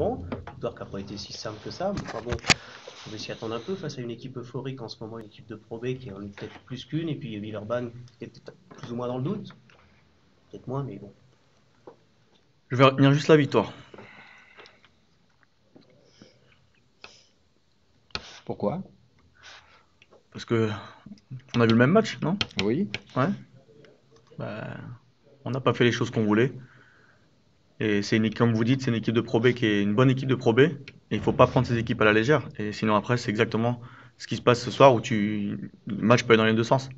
effectivement. Victoire qui n'a pas été si simple que ça, mais enfin bon, on va s'y attendre un peu face à une équipe euphorique en ce moment, une équipe de Pro B qui en est peut-être plus qu'une, et puis Villeurbanne qui est peut-être plus ou moins dans le doute. Peut-être moins, mais bon. Je vais retenir juste la victoire. Pourquoi? Parce que on a vu le même match, non? Oui. Ouais. Bah, on n'a pas fait les choses qu'on voulait. Et c'est comme vous dites, c'est une équipe de Pro B qui est une bonne équipe de Pro B. Et il faut pas prendre ces équipes à la légère. Et sinon après, c'est exactement ce qui se passe ce soir où le match peut aller dans les deux sens.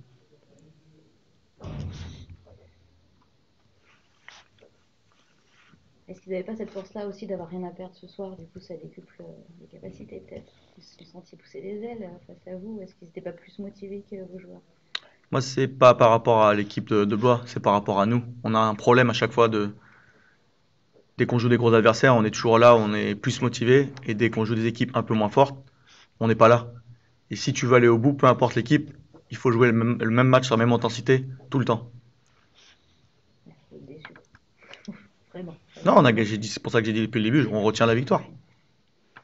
Est-ce qu'ils n'avaient pas cette force-là aussi d'avoir rien à perdre ce soir? Du coup, ça décuple les capacités peut-être. Ils se sont sentis pousser des ailes face à vous. Est-ce qu'ils n'étaient pas plus motivés que vos joueurs? Moi, c'est pas par rapport à l'équipe de Blois, c'est par rapport à nous. On a un problème à chaque fois dès qu'on joue des gros adversaires, on est toujours là, on est plus motivé. Et dès qu'on joue des équipes un peu moins fortes, on n'est pas là. Et si tu veux aller au bout, peu importe l'équipe, il faut jouer le même match sur la même intensité tout le temps. Vous êtes déçus. Vraiment. Non, c'est pour ça que j'ai dit depuis le début, on retient la victoire.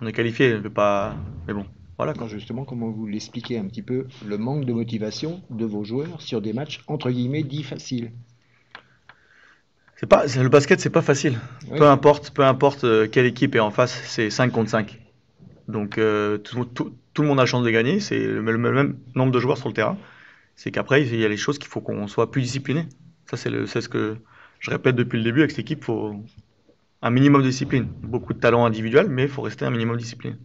On est qualifié, je vais pas. Mais bon, voilà quoi. Non, justement, comment vous l'expliquez un petit peu le manque de motivation de vos joueurs sur des matchs entre guillemets dits faciles? Le basket, c'est pas facile. Oui. Peu importe quelle équipe est en face, c'est 5 contre 5. Donc tout le monde a chance de gagner, c'est le même nombre de joueurs sur le terrain. C'est qu'après, il y a les choses qu'il faut qu'on soit plus discipliné. Ça, c'est ce que je répète depuis le début avec cette équipe, il faut un minimum de discipline. Beaucoup de talent individuel, mais il faut rester un minimum de discipline.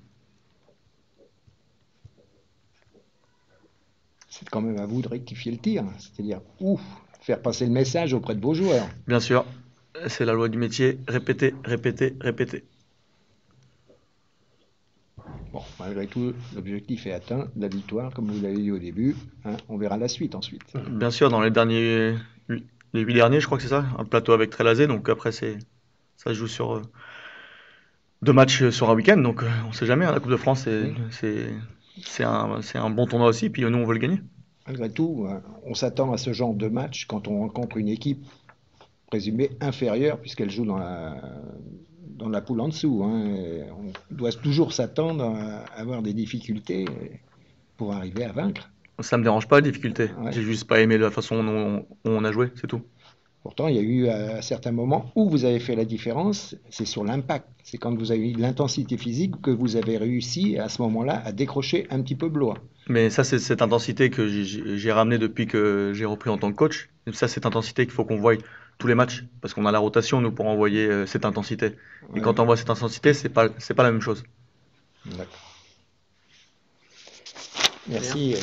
C'est quand même à vous de rectifier le tir, c'est-à-dire faire passer le message auprès de vos joueurs. Bien sûr, c'est la loi du métier, répéter, répéter, répéter. Bon, malgré tout, l'objectif est atteint, la victoire, comme vous l'avez dit au début. Hein, on verra la suite ensuite. Bien sûr, dans les 8 derniers, je crois que c'est ça, un plateau avec Trélazé, donc après ça se joue sur 2 matchs sur un week-end, donc on sait jamais, hein, la Coupe de France c'est un bon tournoi aussi, puis nous on veut le gagner. Malgré tout, on s'attend à ce genre de match quand on rencontre une équipe présumée inférieure, puisqu'elle joue dans la poule en dessous. Hein. Et on doit toujours s'attendre à avoir des difficultés pour arriver à vaincre. Ça me dérange pas la difficulté, Ouais. j'ai juste pas aimé la façon dont on a joué, c'est tout. Pourtant, il y a eu à certains moments où vous avez fait la différence, c'est sur l'impact. C'est quand vous avez eu de l'intensité physique que vous avez réussi à ce moment-là à décrocher un petit peu Blois. Mais ça, c'est cette intensité que j'ai ramenée depuis que j'ai repris en tant que coach. Et ça, cette intensité qu'il faut qu'on voie tous les matchs, parce qu'on a la rotation, nous, pour envoyer cette intensité. Et Ouais. quand on voit cette intensité, c'est pas la même chose. D'accord. Merci.